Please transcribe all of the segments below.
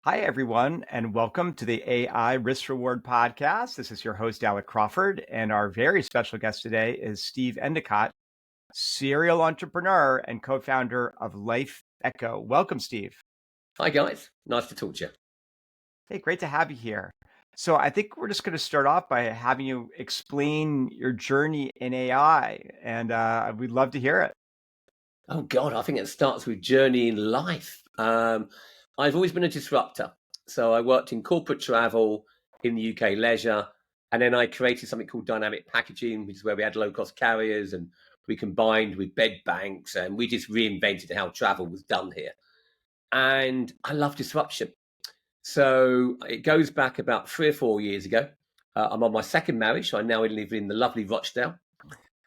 Hi, everyone, and welcome to the AI Risk Reward Podcast. This is your host, Alec Crawford, and our very special guest today is Steve Endacott, serial entrepreneur and co founder of Life Echo. Welcome, Steve. Hi, guys. Nice to talk to you. Hey, great to have you here. So, I think we're just going to start off by having you explain your journey in AI, and we'd love to hear it. Oh, God, I think it starts with journey in life. I've always been a disruptor. So I worked in corporate travel in the UK leisure, and then I created something called dynamic packaging, which is where we had low-cost carriers and we combined with bed banks, and we just reinvented how travel was done here. And I love disruption. So it goes back about 3 or 4 years ago. I'm on my second marriage. So I now live in the lovely Rochdale.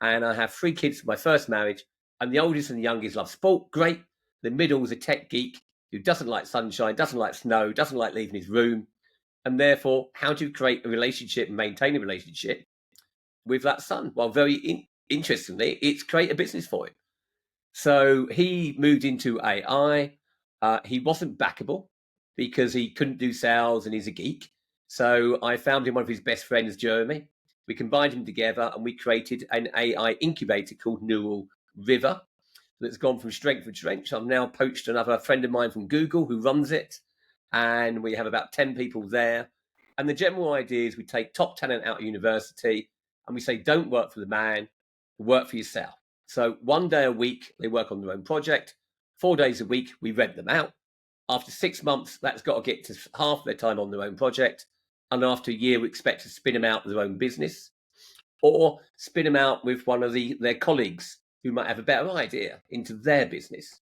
And I have 3 kids from my first marriage. And the oldest and the youngest love sport. Great. The middle is a tech geek who doesn't like sunshine, doesn't like snow, doesn't like leaving his room. And therefore, how do you create a relationship and maintain a relationship with that son? Well, very interestingly, it's create a business for him. So he moved into AI. He wasn't backable because he couldn't do sales and he's a geek. So I found him one of his best friends, Jeremy. We combined him together and we created an AI incubator called Neural River that's gone from strength to strength. I've now poached another friend of mine from Google who runs it. And we have about 10 people there. And the general idea is we take top talent out of university and we say, don't work for the man, work for yourself. So 1 day a week, they work on their own project. 4 days a week, we rent them out. After 6 months, that's got to get to half their time on their own project. And after a year, we expect to spin them out with their own business or spin them out with one of their colleagues who might have a better idea into their business.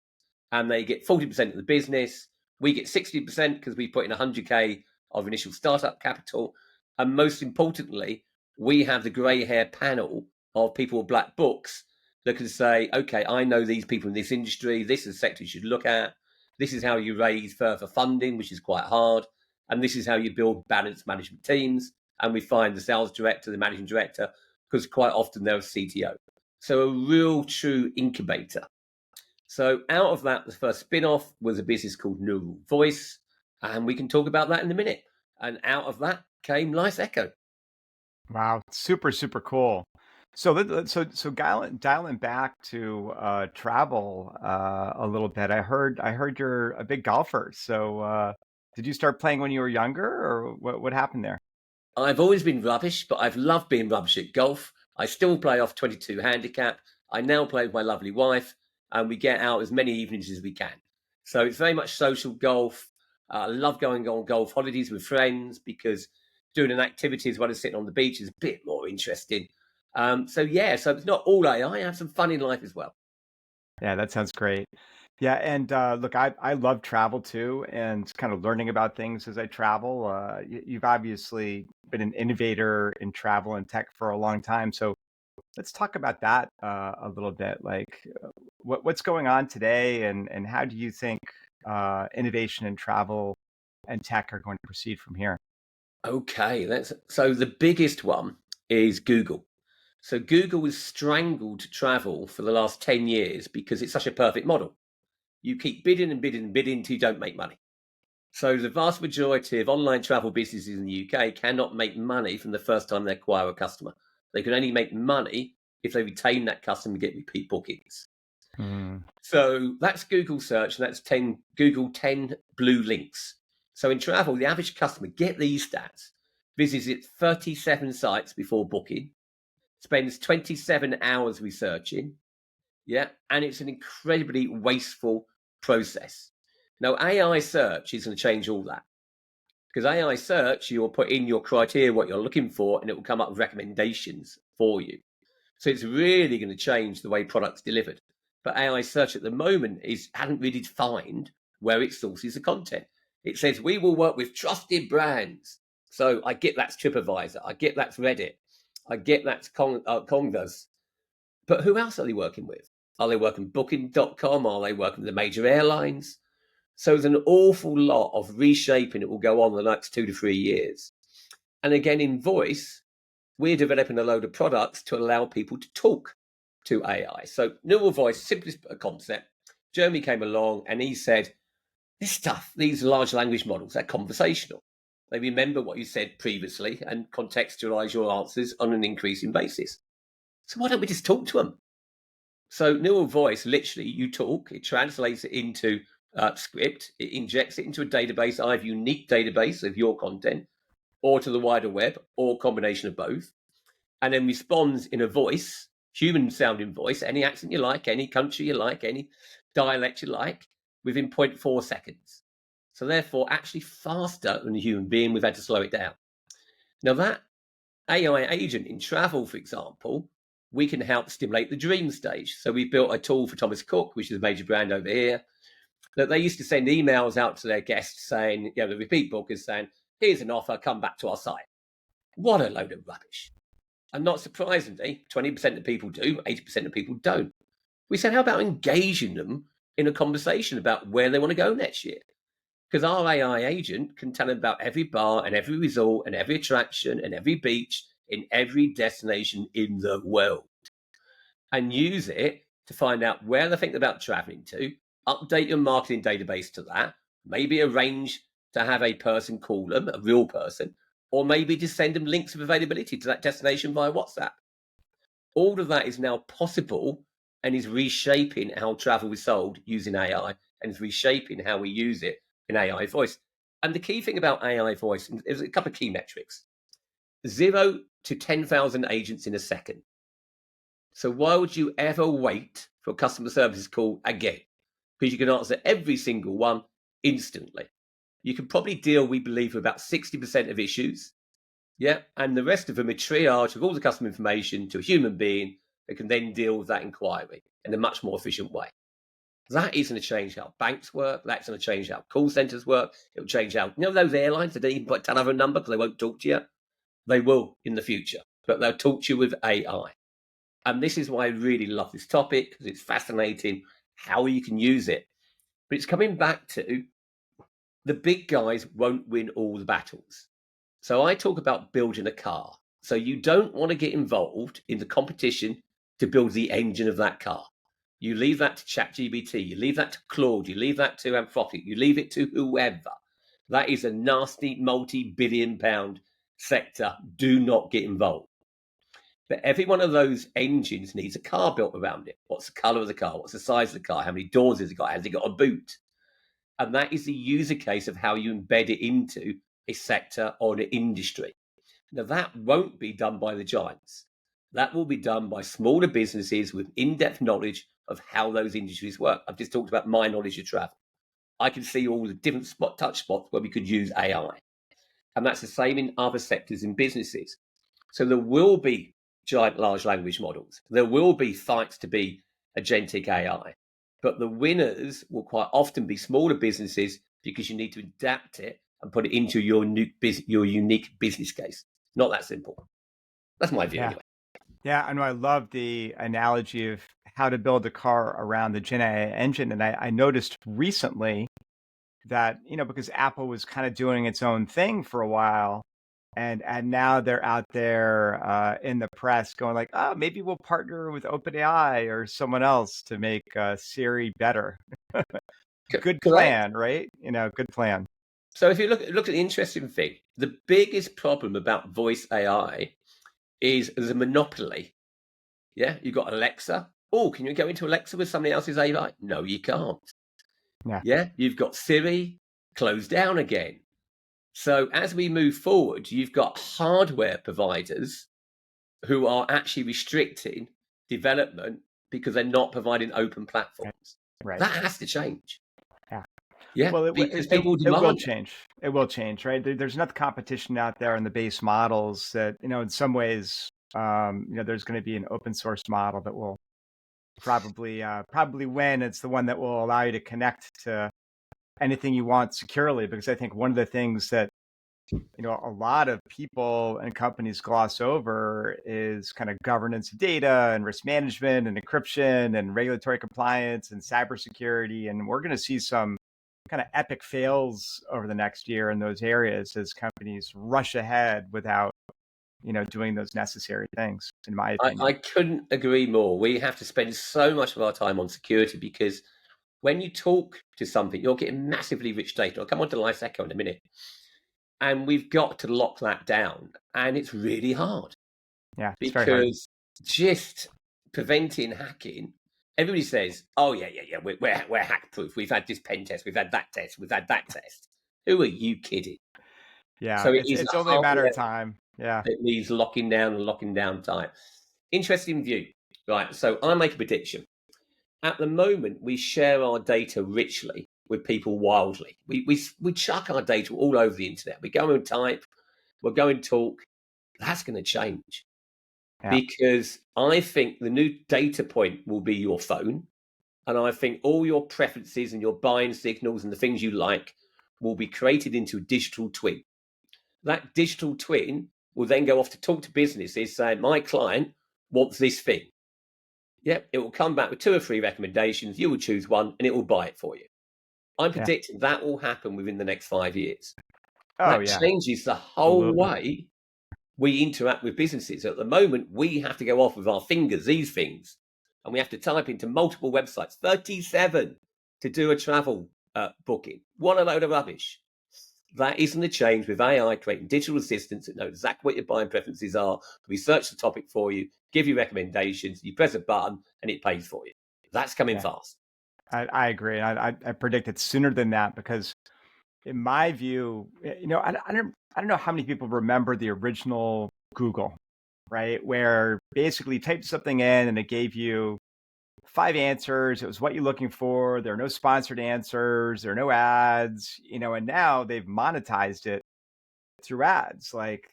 And they get 40% of the business. We get 60% because we put in 100K of initial startup capital. And most importantly, we have the grey hair panel of people with black books that can say, okay, I know these people in this industry. This is a sector you should look at. This is how you raise further funding, which is quite hard. And this is how you build balanced management teams. And we find the sales director, the managing director, because quite often they're a CTO. So a real true incubator. So out of that, the first spin-off was a business called Neural Voice, and we can talk about that in a minute. And out of that came Life Echo. Wow, super, super cool. So so dialing back to travel a little bit. I heard you're a big golfer. So did you start playing when you were younger, or what happened there? I've always been rubbish, but I've loved being rubbish at golf. I still play off 22 handicap. I now play with my lovely wife, and we get out as many evenings as we can. So it's very much social golf. I love going on golf holidays with friends because doing an activity as well as sitting on the beach is a bit more interesting. So it's not all AI. I have some fun in life as well. Yeah, that sounds great. Yeah, and look, I love travel too, and kind of learning about things as I travel. You've obviously been an innovator in travel and tech for a long time, so let's talk about that a little bit. Like, what's going on today, and how do you think innovation in travel and tech are going to proceed from here? Okay, so the biggest one is Google. So Google has strangled travel for the last 10 years because it's such a perfect model. You keep bidding and bidding and bidding until you don't make money. So the vast majority of online travel businesses in the UK cannot make money from the first time they acquire a customer. They can only make money if they retain that customer and get repeat bookings. Mm, So that's Google search, and that's 10 Google 10 blue links. So in travel, the average customer, get these stats, visits 37 sites before booking, spends 27 hours researching, yeah, and it's an incredibly wasteful process. Now, AI search is going to change all that because AI search, you'll put in your criteria, what you're looking for, and it will come up with recommendations for you. So it's really going to change the way products delivered. But AI search at the moment hasn't really defined where it sources the content. It says we will work with trusted brands. So I get that's TripAdvisor, I get that's Reddit, I get that's Congas. But who else are they working with? Are they working Booking.com? Are they working with the major airlines? So there's an awful lot of reshaping that will go on in the next 2 to 3 years. And again, in voice, we're developing a load of products to allow people to talk to AI. So neural voice, simplest concept. Jeremy came along and he said, this stuff, these large language models, they're conversational. They remember what you said previously and contextualize your answers on an increasing basis. So why don't we just talk to them? So neural voice, literally, you talk, it translates it into script, it injects it into a database, either unique database of your content, or to the wider web, or combination of both, and then responds in a voice, human sounding voice, any accent you like, any country you like, any dialect you like, within 0.4 seconds. So therefore, actually faster than a human being, we've had to slow it down. Now that AI agent in travel, for example, we can help stimulate the dream stage. So we built a tool for Thomas Cook, which is a major brand over here, that they used to send emails out to their guests saying, the repeat bookers saying, here's an offer, come back to our site. What a load of rubbish. And not surprisingly, 20% of people do, 80% of people don't. We said, how about engaging them in a conversation about where they want to go next year? Because our AI agent can tell them about every bar and every resort and every attraction and every beach in every destination in the world, and use it to find out where they think about traveling to, update your marketing database to that, maybe arrange to have a person call them, a real person, or maybe just send them links of availability to that destination via WhatsApp. All of that is now possible and is reshaping how travel is sold using AI, and is reshaping how we use it in AI voice. And the key thing about AI voice is a couple of key metrics: 0 to 10,000 agents in a second. So why would you ever wait for a customer services call again? Because you can answer every single one instantly. You can probably deal, we believe, with about 60% of issues. Yeah, and the rest of them are triage with all the customer information to a human being that can then deal with that inquiry in a much more efficient way. That is going to change how banks work. That's going to change how call centers work. It'll change how, those airlines that don't even put another number because they won't talk to you. They will in the future, but they'll talk to you with AI. And this is why I really love this topic, because it's fascinating how you can use it. But it's coming back to the big guys won't win all the battles. So I talk about building a car. So you don't want to get involved in the competition to build the engine of that car. You leave that to ChatGPT, you leave that to Claude, you leave that to Anthropic, you leave it to whoever. That is a nasty multi-billion-pound sector. Do not get involved. But every one of those engines needs a car built around it. What's the color of the car? What's the size of the car? How many doors has it got? Has it got a boot? And that is the user case of how you embed it into a sector or an industry. Now, that won't be done by the giants. That will be done by smaller businesses with in-depth knowledge of how those industries work. I've just talked about my knowledge of travel. I can see all the different touch spots where we could use AI. And that's the same in other sectors in businesses. So there will be giant large language models. There will be fights to be agentic AI. But the winners will quite often be smaller businesses, because you need to adapt it and put it into your unique business case. Not that simple. That's my view Yeah. anyway. Yeah, I know. I love the analogy of how to build a car around the Gen AI engine. And I noticed recently that, because Apple was kind of doing its own thing for a while, and now they're out there in the press going like, oh, maybe we'll partner with OpenAI or someone else to make Siri better. Good Correct. plan, right? Good plan. So if you look at the interesting thing, the biggest problem about voice AI is there's a monopoly. Yeah, you've got Alexa. Oh, can you go into Alexa with somebody else's AI? No, you can't. Yeah. Yeah, you've got Siri, closed down again. So as we move forward, you've got hardware providers who are actually restricting development because they're not providing open platforms. Right. That has to change. Yeah. Yeah, Well, because it people it will demand it. change. It will change, right? There's enough competition out there in the base models that, in some ways, there's going to be an open source model that will probably win. It's the one that will allow you to connect to anything you want securely. Because I think one of the things that, a lot of people and companies gloss over is kind of governance of data and risk management and encryption and regulatory compliance and cybersecurity. And we're going to see some kind of epic fails over the next year in those areas as companies rush ahead without, doing those necessary things, in my opinion. I couldn't agree more. We have to spend so much of our time on security because when you talk to something, you're getting massively rich data. I'll come on to Life Echo in a minute. And we've got to lock that down. And it's really hard Yeah, it's very hard. because just preventing hacking, everybody says, oh, yeah, we're hack proof. We've had this pen test, we've had that test, we've had that test. Who are you kidding? Yeah, So it is it's a only a matter hardware of time. Yeah, that needs locking down and locking down time. Interesting view. Right. So I make a prediction. At the moment, we share our data richly with people wildly. We chuck our data all over the internet. We go and type, we'll go and talk. That's going to change yeah, because I think the new data point will be your phone. And I think all your preferences and your buying signals and the things you like will be created into a digital twin. That digital twin will then go off to talk to businesses saying, my client wants this thing. Yep, it will come back with 2 or 3 recommendations. You will choose one and it will buy it for you. I'm yeah. predicting that will happen within the next 5 years. Oh, That yeah, changes the whole absolutely. way we interact with businesses. At the moment, we have to go off with our fingers, these things, and we have to type into multiple websites, 37, to do a travel booking. What a load of rubbish. That isn't a change with AI creating digital assistants that know exactly what your buying preferences are, research the topic for you, give you recommendations, you press a button, and it pays for you. That's coming Yeah, fast. I agree. I predict it sooner than that because, in my view, I don't know how many people remember the original Google, right? Where basically you typed something in and it gave you 5 answers. It was what you're looking for. There are no sponsored answers. There are no ads, and now they've monetized it through ads. Like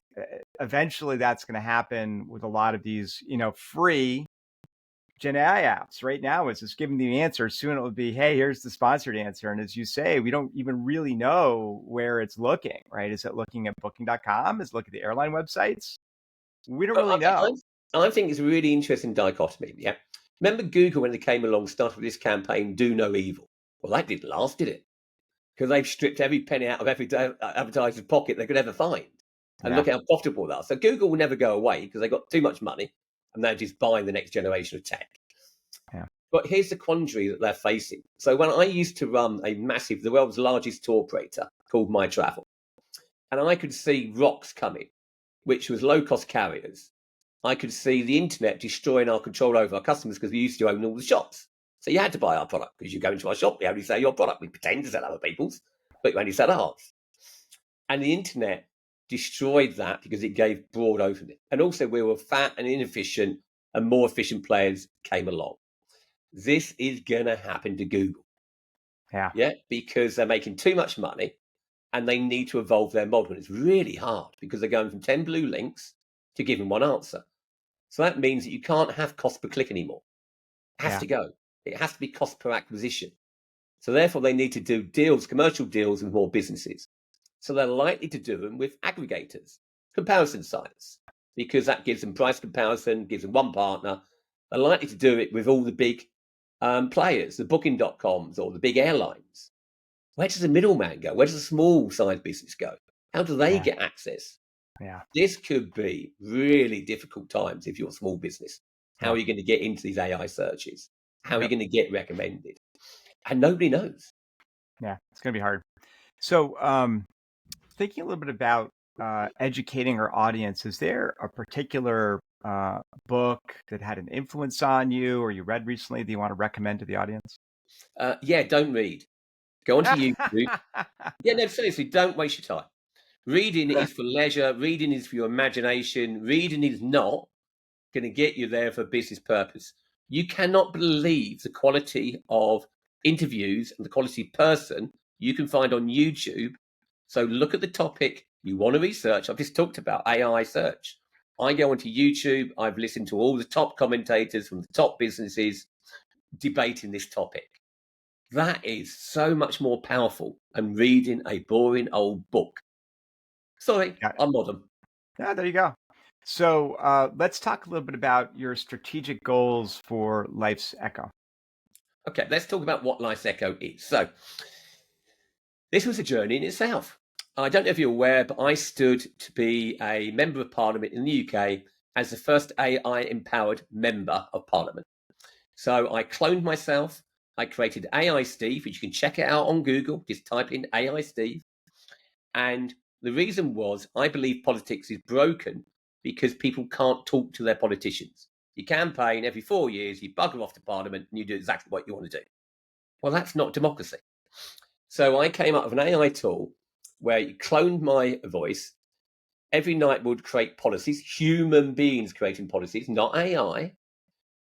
eventually that's going to happen with a lot of these, free Gen AI apps. Right now, it's just giving the answer. Soon it will be, hey, here's the sponsored answer. And as you say, we don't even really know where it's looking, right? Is it looking at booking.com? Is it looking at the airline websites? We don't But really know. I think it's a really interesting dichotomy. Yeah. Remember Google when they came along, started with this campaign, do no evil. Well, that didn't last, did it? Because they've stripped every penny out of every advertiser's pocket they could ever find. And Yeah. look how profitable they are. So Google will never go away because they've got too much money and they're just buying the next generation of tech. Yeah. But here's the quandary that they're facing. So when I used to run the world's largest tour operator called My Travel, and I could see rocks coming, which was low-cost carriers. I could see the internet destroying our control over our customers because we used to own all the shops. So you had to buy our product because you go into our shop, we only sell your product. We pretend to sell other people's, but we only sell ours. And the internet destroyed that because it gave broad openness. And also we were fat and inefficient and more efficient players came along. This is going to happen to Google. Yeah. Yeah, because they're making too much money and they need to evolve their model. And it's really hard because they're going from 10 blue links to giving one answer. So that means that you can't have cost per click anymore. It has Yeah. to go. It has to be cost per acquisition. So therefore, they need to do deals, commercial deals with more businesses. So they're likely to do them with aggregators, comparison sites, because that gives them price comparison, gives them one partner. They're likely to do it with all the big players, the booking.coms or the big airlines. Where does the middleman go? Where does the small size business go? How do they Yeah. get access? Yeah. This could be really difficult times if you're a small business. How Yeah. are you going to get into these AI searches? How are you Yep. going to get recommended? And nobody knows. Yeah. It's going to be hard. So, thinking a little bit about educating our audience, is there a particular book that had an influence on you or you read recently that you want to recommend to the audience? Yeah, don't read. Go onto YouTube. Yeah, no, seriously, don't waste your time. Reading is for leisure. Reading is for your imagination. Reading is not going to get you there for business purpose. You cannot believe the quality of interviews and the quality person you can find on YouTube. So look at the topic you want to research. I've just talked about AI search. I go onto YouTube. I've listened to all the top commentators from the top businesses debating this topic. That is so much more powerful than reading a boring old book. Sorry, Got it. I'm modern. Yeah, there you go. So let's talk a little bit about your strategic goals for Life's Echo. Okay, let's talk about what Life Echo is. So, this was a journey in itself. I don't know if you're aware, but I stood to be a member of parliament in the UK as the first AI empowered member of parliament. So I cloned myself. I created AI Steve, which you can check it out on Google. Just type in AI Steve. And the reason was I believe politics is broken because people can't talk to their politicians. You campaign every 4 years, you bugger off to Parliament, and you do exactly what you want to do. Well, that's not democracy. So I came up with an AI tool where you cloned my voice. Every night would create policies, human beings creating policies, not AI.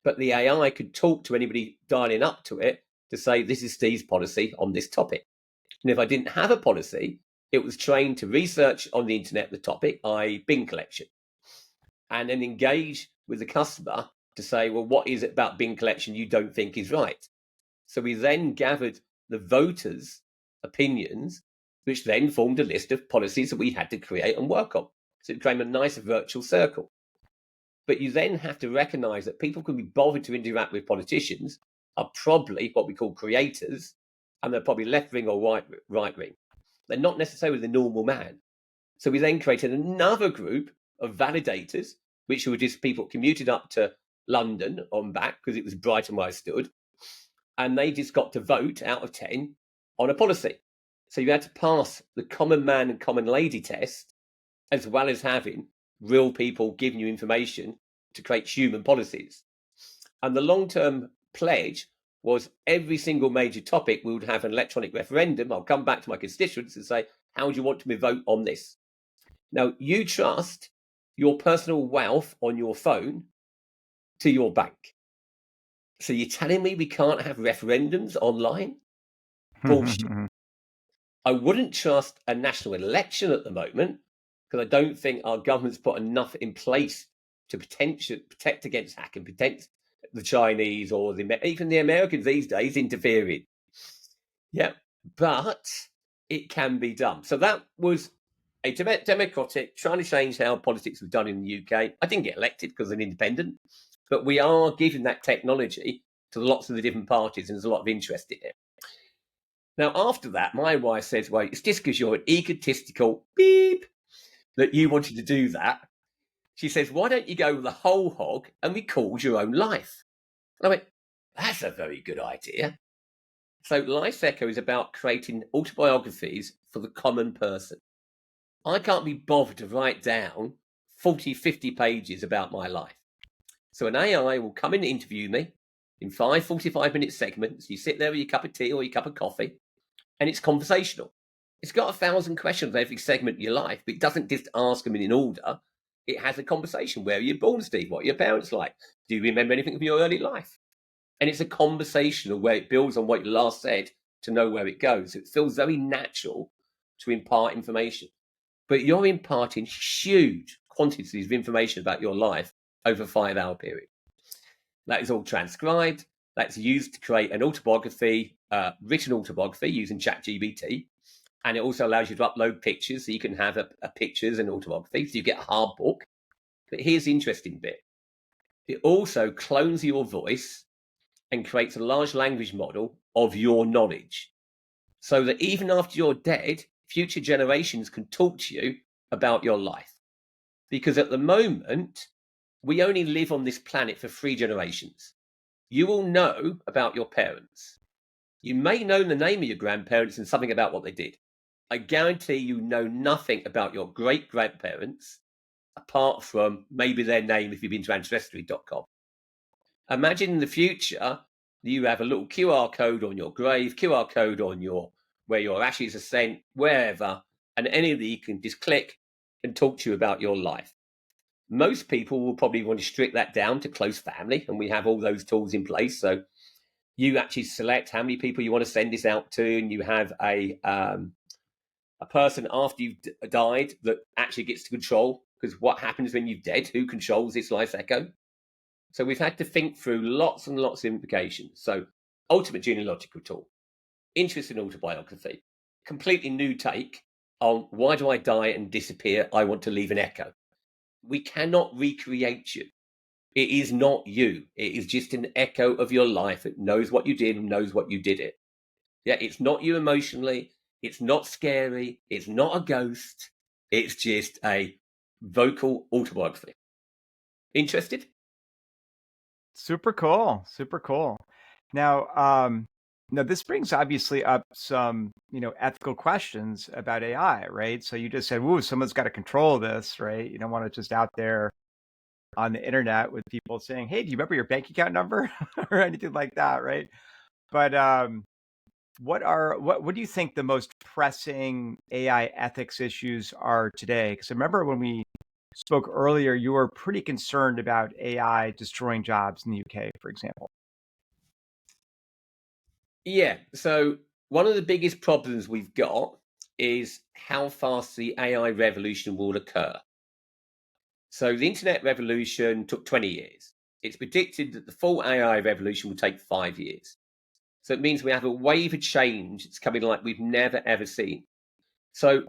But the AI could talk to anybody dialing up to it to say, this is Steve's policy on this topic. And if I didn't have a policy, it was trained to research on the internet the topic, i.e. bin collection, and then engage with the customer to say, well, what is it about bin collection you don't think is right? So we then gathered the voters' opinions, which then formed a list of policies that we had to create and work on. So it became a nice virtual circle. But you then have to recognize that people who can be bothered to interact with politicians are probably what we call creators, and they're probably left wing or right wing. They're not necessarily the normal man. So we then created another group of validators, which were just people commuted up to London on back because it was Brighton where I stood. And they just got to vote out of 10 on a policy. So you had to pass the common man and common lady test, as well as having real people giving you information to create human policies. And the long-term pledge was every single major topic, we would have an electronic referendum. I'll come back to my constituents and say, how do you want me to vote on this? Now, you trust your personal wealth on your phone to your bank. So you're telling me we can't have referendums online? Bullshit. I wouldn't trust a national election at the moment because I don't think our government's put enough in place to protect against hacking, protect the Chinese or even the Americans these days interfering. Yeah, but it can be done. So that was a democratic trying to change how politics was done in the UK. I didn't get elected because I'm independent, but we are giving that technology to lots of the different parties, and there's a lot of interest in it. Now, after that, my wife says, well, it's just because you're an egotistical beep that you wanted to do that. She says, why don't you go with the whole hog and record your own life? And I went, that's a very good idea. So Life Echo is about creating autobiographies for the common person. I can't be bothered to write down 40, 50 pages about my life. So an AI will come in and interview me in 5 45-minute segments. You sit there with your cup of tea or your cup of coffee, and it's conversational. It's got 1,000 questions every segment of your life, but it doesn't just ask them in order. It has a conversation. Where were you born, Steve? What are your parents like? Do you remember anything of your early life? And it's a conversational where it builds on what you last said to know where it goes. It feels very natural to impart information. But you're imparting huge quantities of information about your life over a 5-hour period. That is all transcribed. That's used to create an autobiography, written autobiography using ChatGPT. And it also allows you to upload pictures, so you can have a pictures and autobiography. So you get a hard book. But here's the interesting bit. It also clones your voice and creates a large language model of your knowledge. So that even after you're dead, future generations can talk to you about your life. Because at the moment, we only live on this planet for 3 generations. You will know about your parents. You may know the name of your grandparents and something about what they did. I guarantee you know nothing about your great-grandparents apart from maybe their name if you've been to ancestry.com. Imagine in the future, you have a little QR code on your grave, QR code on where your ashes are sent, wherever, and any of these can just click and talk to you about your life. Most people will probably want to strict that down to close family, and we have all those tools in place. So you actually select how many people you want to send this out to, and you have a person after you've died that actually gets to control, because what happens when you're dead? Who controls this Life Echo? So we've had to think through lots and lots of implications. So ultimate genealogical tool, interest in autobiography, completely new take on why do I die and disappear? I want to leave an echo. We cannot recreate you. It is not you. It is just an echo of your life. It knows what you did and knows what you did it. Yeah, it's not you emotionally. It's not scary. It's not a ghost. It's just a vocal autobiography. Interested? Super cool. Super cool. Now, Now, this brings obviously up some, ethical questions about AI, right? So you just said, "Ooh, someone's got to control this," right? You don't want it just out there on the internet with people saying, "Hey, do you remember your bank account number?" or anything like that, right? But what do you think the most pressing AI ethics issues are today? Because I remember when we spoke earlier, you were pretty concerned about AI destroying jobs in the UK, for example. Yeah. So one of the biggest problems we've got is how fast the AI revolution will occur. So the internet revolution took 20 years. It's predicted that the full AI revolution will take 5 years. So it means we have a wave of change that's coming like we've never ever seen. So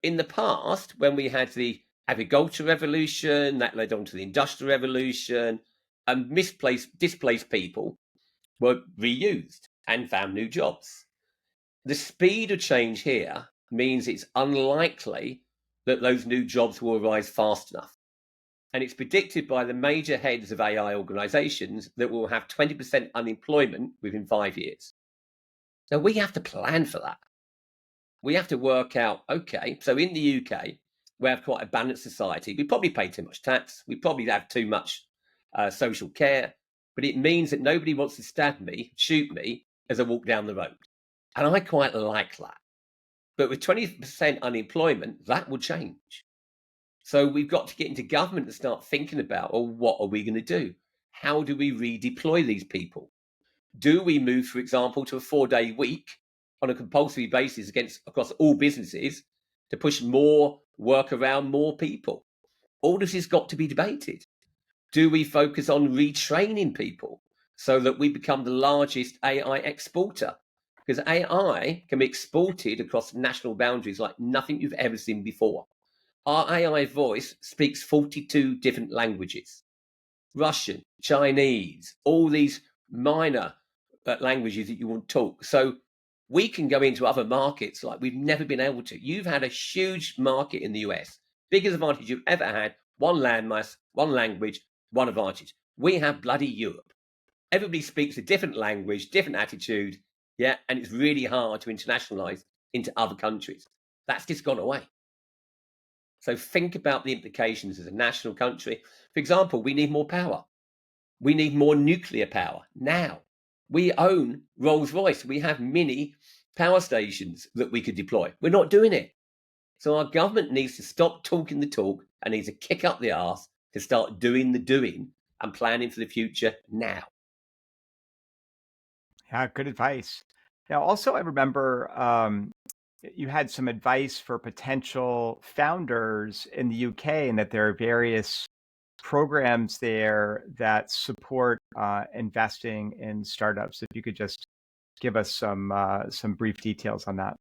in the past, when we had the agricultural revolution, that led on to the industrial revolution, and displaced people were reused and found new jobs. The speed of change here means it's unlikely that those new jobs will arise fast enough. And it's predicted by the major heads of AI organizations that we'll have 20% unemployment within 5 years. Now, we have to plan for that. We have to work out, okay, so in the UK, we have quite a balanced society. We probably pay too much tax. We probably have too much social care. But it means that nobody wants to stab me, shoot me as I walk down the road. And I quite like that. But with 20% unemployment, that will change. So we've got to get into government and start thinking about, well, what are we going to do? How do we redeploy these people? Do we move, for example, to a 4-day week on a compulsory basis across all businesses to push more work around more people? All this has got to be debated. Do we focus on retraining people so that we become the largest AI exporter? Because AI can be exported across national boundaries like nothing you've ever seen before. Our AI voice speaks 42 different languages: Russian, Chinese, all these minor languages that you want to talk. So we can go into other markets like we've never been able to. You've had a huge market in the US, biggest advantage you've ever had. One landmass, one language, one advantage. We have bloody Europe. Everybody speaks a different language, different attitude, yeah, and it's really hard to internationalize into other countries. That's just gone away. So think about the implications as a national country. For example, we need more power. We need more nuclear power now. We own Rolls-Royce. We have mini power stations that we could deploy. We're not doing it. So our government needs to stop talking the talk and needs to kick up the arse to start doing the doing and planning for the future now. Yeah, good advice. Now, also, I remember you had some advice for potential founders in the UK, and that there are various programs there that support investing in startups. If you could just give us some brief details on that.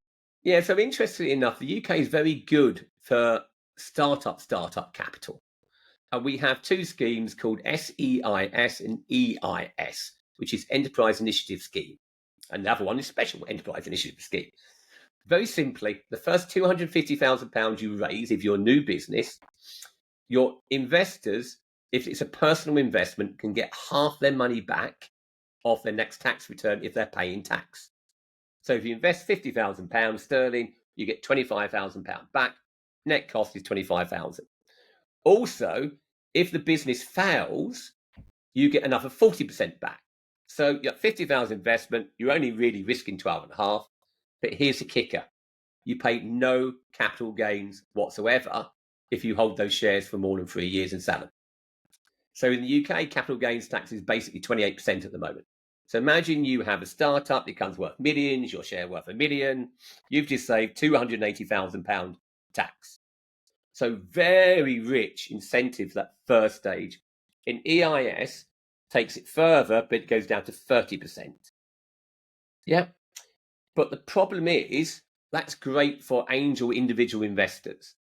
Yeah, so interestingly enough, the UK is very good for startup capital. And we have two schemes called SEIS and EIS, which is Enterprise Initiative Scheme. And the other one is Special Enterprise Initiative Scheme. Very simply, the first £250,000 you raise, if you're a new business, your investors, if it's a personal investment, can get half their money back off their next tax return if they're paying tax. So if you invest £50,000 sterling, you get £25,000 back. Net cost is £25,000. Also, if the business fails, you get another 40% back. So you have 50,000 investment, you're only really risking 12 and a half. But here's the kicker: you pay no capital gains whatsoever if you hold those shares for more than 3 years and sell them. So in the UK, capital gains tax is basically 28% at the moment. So imagine you have a startup, it becomes worth millions, your share worth £1 million, you've just saved £280,000 tax. So very rich incentive that first stage. In EIS, takes it further, but it goes down to 30%. Yeah. But the problem is that's great for angel individual investors.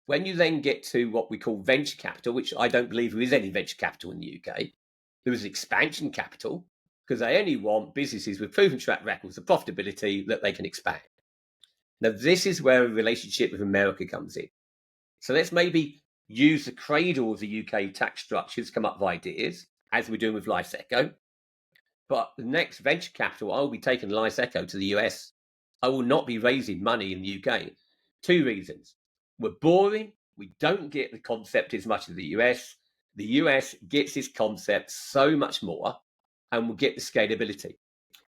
When you then get to what we call venture capital, which I don't believe there is any venture capital in the UK, there is expansion capital, because they only want businesses with proven track records of profitability that they can expand. Now, this is where a relationship with America comes in. So let's maybe use the cradle of the UK tax structures to come up with ideas, as we're doing with Life's Echo. But the next venture capital, I will be taking Lyseco to the US. I will not be raising money in the UK. Two reasons. We're boring. We don't get the concept as much as the US. The US gets this concept so much more, and we'll get the scalability.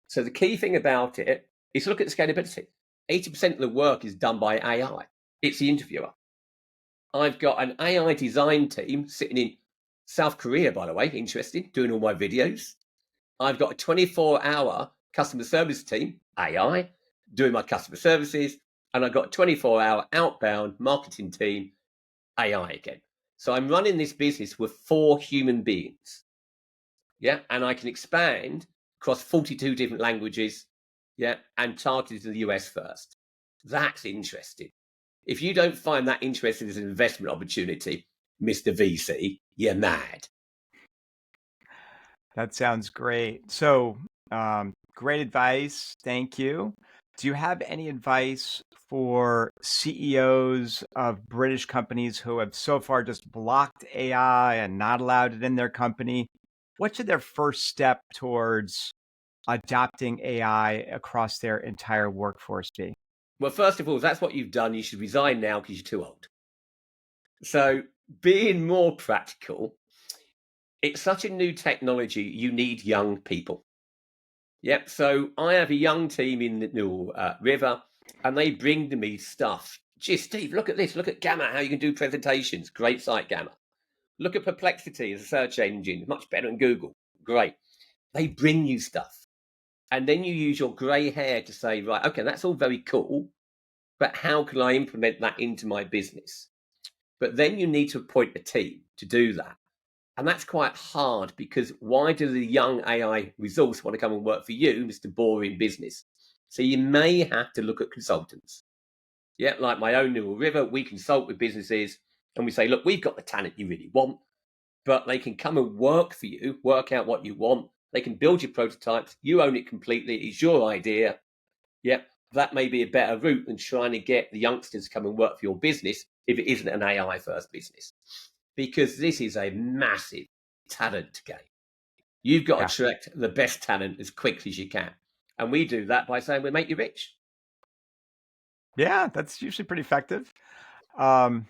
So the key thing about it is look at the scalability. 80% of the work is done by AI. It's the interviewer. I've got an AI design team sitting in South Korea, by the way, interesting, doing all my videos. I've got a 24-hour customer service team, AI, doing my customer services. And I've got a 24-hour outbound marketing team, AI again. So I'm running this business with 4 human beings. Yeah. And I can expand across 42 different languages. Yeah. And targeted to the US first. That's interesting. If you don't find that interesting as an investment opportunity, Mr. VC, you're mad. That sounds great. So, great advice. Thank you. Do you have any advice for CEOs of British companies who have so far just blocked AI and not allowed it in their company? What should their first step towards adopting AI across their entire workforce be? Well, first of all, if that's what you've done, you should resign now because you're too old. So, being more practical, it's such a new technology, you need young people. Yep. So, I have a young team in the New River, and they bring to me stuff. Gee, Steve, look at this. Look at Gamma, how you can do presentations. Great site, Gamma. Look at Perplexity as a search engine, much better than Google. Great. They bring you stuff. And then you use your grey hair to say, right, okay, that's all very cool, but how can I implement that into my business? But then you need to appoint a team to do that. And that's quite hard because why do the young AI resource want to come and work for you, Mr. Boring Business? So you may have to look at consultants. Yeah, like my own Newell River, we consult with businesses and we say, look, we've got the talent you really want, but they can come and work for you, work out what you want. They can build your prototypes. You own it completely. It's your idea. Yep, that may be a better route than trying to get the youngsters to come and work for your business if it isn't an AI first business. Because this is a massive talent game. You've got to Yeah. attract the best talent as quickly as you can. And we do that by saying we make you rich. Yeah, that's usually pretty effective. Um,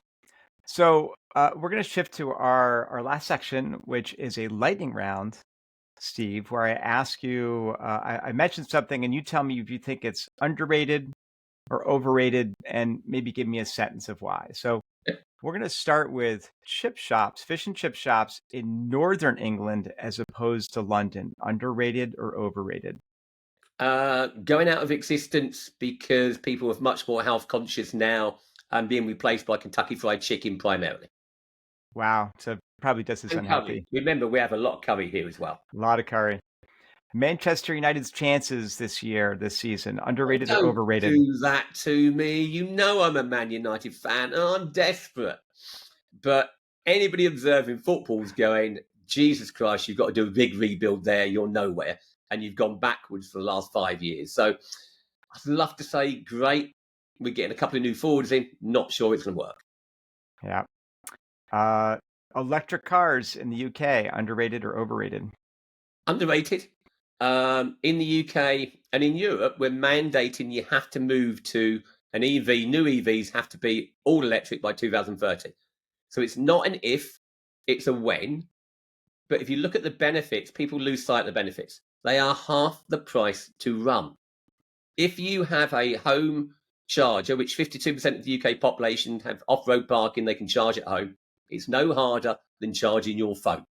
we're going to shift to our last section, which is a lightning round, Steve, where I ask you, I mentioned something and you tell me if you think it's underrated or overrated and maybe give me a sentence of why. So we're going to start with chip shops, fish and chip shops in Northern England as opposed to London. Underrated or overrated? Going out of existence because people are much more health conscious now and being replaced by Kentucky Fried Chicken primarily. Wow. So probably just as And curry. unhealthy. Remember, we have a lot of curry here as well. A lot of curry. Manchester United's chances this season, Oh, underrated or don't overrated? do that to me. You know I'm a Man United fan and I'm desperate. But anybody observing football's going, Jesus Christ, you've got to do a big rebuild there. You're nowhere. And you've gone backwards for the last 5 years. So I'd love to say, great. We're getting a couple of new forwards in. Not sure it's going to work. Yeah. Uh, Electric cars in the UK, underrated or overrated? Underrated. In the UK and in Europe, we're mandating you have to move to an EV. New EVs have to be all electric by 2030. So it's not an if, it's a when. But if you look at the benefits, people lose sight of the benefits. They are half the price to run. If you have a home charger, which 52% of the UK population have off-road parking, they can charge at home, it's no harder than charging your phone.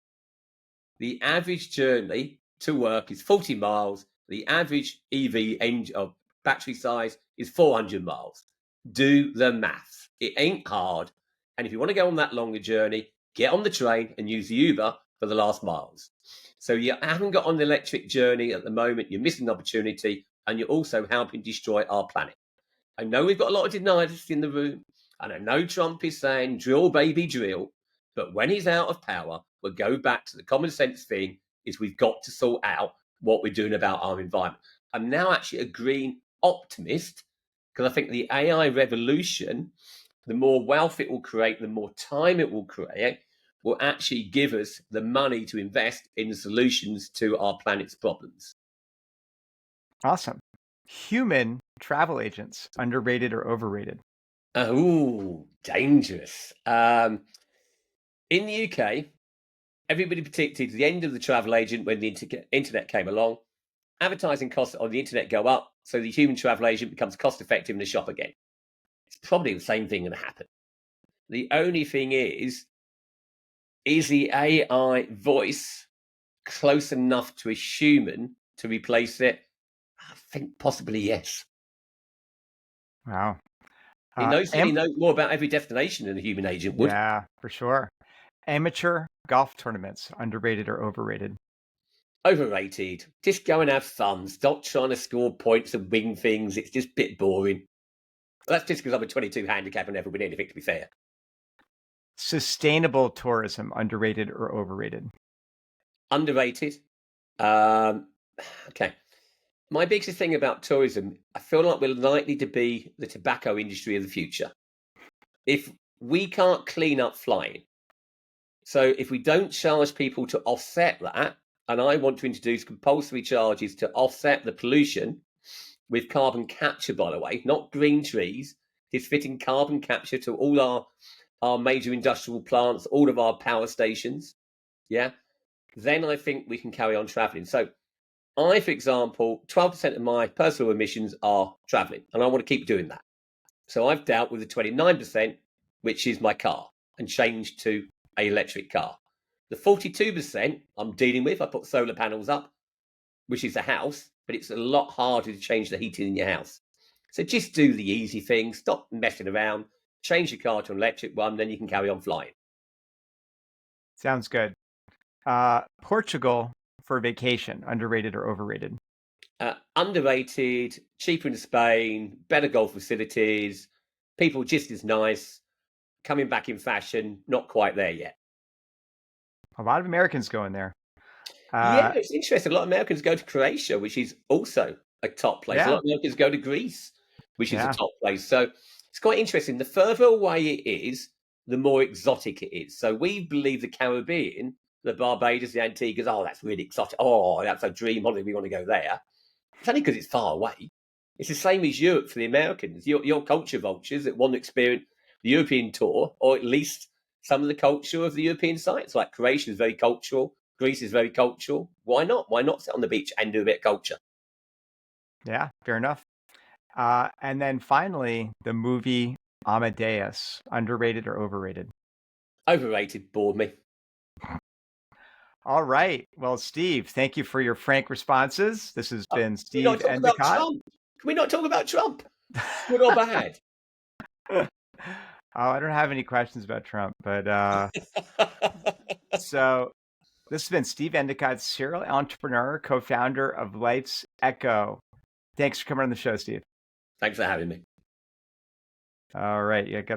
The average journey to work is 40 miles. The average EV engine of battery size is 400 miles. Do the maths. It ain't hard. And if you want to go on that longer journey, get on the train and use the Uber for the last miles. So you haven't got on the electric journey at the moment. You're missing an opportunity and you're also helping destroy our planet. I know we've got a lot of deniers in the room, and I know Trump is saying drill, baby, drill. But when he's out of power, we'll go back to the common sense thing: is we've got to sort out what we're doing about our environment. I'm now actually a green optimist because I think the AI revolution, the more wealth it will create, the more time it will create, will actually give us the money to invest in the solutions to our planet's problems. Awesome. Human travel agents, underrated or overrated? Oh, dangerous. In the UK, everybody predicted the end of the travel agent when the internet came along. Advertising costs on the internet go up, so the human travel agent becomes cost effective in the shop again. It's probably the same thing going to happen. The only thing is the AI voice close enough to a human to replace it? I think possibly yes. Wow. He Am certainly knows more about every destination than a human agent would. Yeah, for sure. Amateur golf tournaments, underrated or overrated? Overrated. Just go and have fun. Stop trying to score points and win things. It's just a bit boring. Well, that's just because I'm a 22 handicap and never win anything, to be fair. Sustainable tourism, underrated or overrated? Underrated. Um, okay. My biggest thing about tourism, I feel like we're likely to be the tobacco industry of the future. If we can't clean up flying, so if we don't charge people to offset that, and I want to introduce compulsory charges to offset the pollution with carbon capture, by the way, not green trees, it's fitting carbon capture to all our major industrial plants, all of our power stations. Yeah. Then I think we can carry on traveling. So I, for example, 12% of my personal emissions are traveling, and I want to keep doing that. So I've dealt with the 29%, which is my car, and changed to an electric car. The 42% I'm dealing with, I put solar panels up, which is a house, but it's a lot harder to change the heating in your house. So just do the easy thing, stop messing around, change your car to an electric one, then you can carry on flying. Sounds good. Portugal for vacation, underrated or overrated? Underrated, cheaper in Spain, better golf facilities, people just as nice, coming back in fashion, not quite there yet. A lot of Americans going there. Yeah, Uh, it's interesting. A lot of Americans go to Croatia, which is also a top place. A lot yeah, of Americans go to Greece, which is a yeah. top place. So it's quite interesting. The further away it is, the more exotic it is. So we believe the Caribbean, the Barbados, the Antiguas, oh, that's really exotic. Oh, that's a dream holiday. We want to go there. It's only because it's far away. It's the same as Europe for the Americans. Your culture vultures that want to experience the European tour, or at least some of the culture of the European sites. Like Croatia is very cultural. Greece is very cultural. Why not? Why not sit on the beach and do a bit of culture? Yeah, fair enough. And then finally, the movie Amadeus, underrated or overrated? Overrated, bored me. All right. Well, Steve, thank you for your frank responses. This has Oh, can been we not Steve talk about Endacott. Trump? Can we not talk about Trump? Good or bad? Oh, I don't have any questions about Trump, but so this has been Steve Endacott, serial entrepreneur, co-founder of Life's Echo. Thanks for coming on the show, Steve. Thanks for having me. All right, yeah, got to